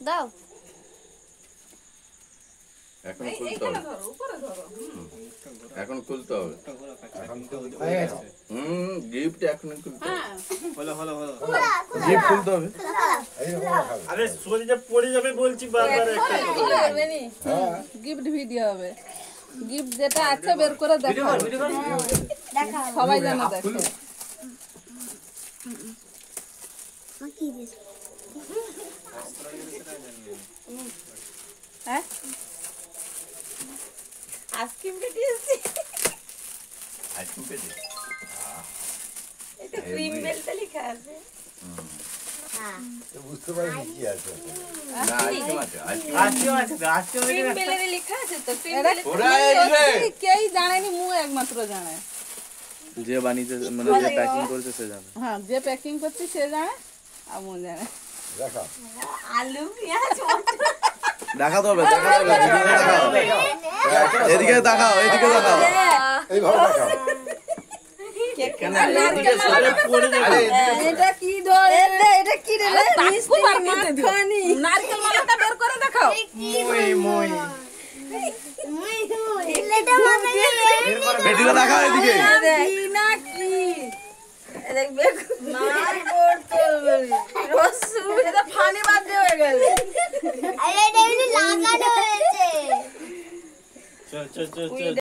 দাও এখন খুলতে হবে এখন খুলতে হবে গিফট এখন খুলতে হবে গিফট খুলতে হবে আরে সোজা পড়ে যাবে বলছি বারবার একটা গিফট ভিডিও হবে গিফট যেটা আছে বের করে দেখাও সবাই যেন দেখে হ্যাঁ আইসক্রিম কেটেছি আইসক্রিম পেটে এটা ক্রিম বেলটা লেখা আছে বুঝতে পারিনি কি আছে না আইসক্রিম আছে ক্রিম বেলের লেখা আছে তো ক্রিম এটা ওরা এইরে কেই জানেনি মু একমাত্র জানে যে বানিয়েছে মানে যে প্যাকিং করেছে সে জানে হ্যাঁ যে প্যাকিং করছে সে জানে আর মু জানে দেখা আলু পেঁয়াজ দেখাতে হবে এদিকে দেখাও এদিকে দেখাও এইভাবে দেখাও এটা কি ধরে এটা কি রে মিষ্টি মাখানি নারকেল মালাটা বের করে দেখাও এদিকে দেখাও এদিকে কি না কি দেখবে নার বোতল রসু এটা ফানি বাদ হয়ে গেল আরে এটা লাগানো হয়েছে চল চল চল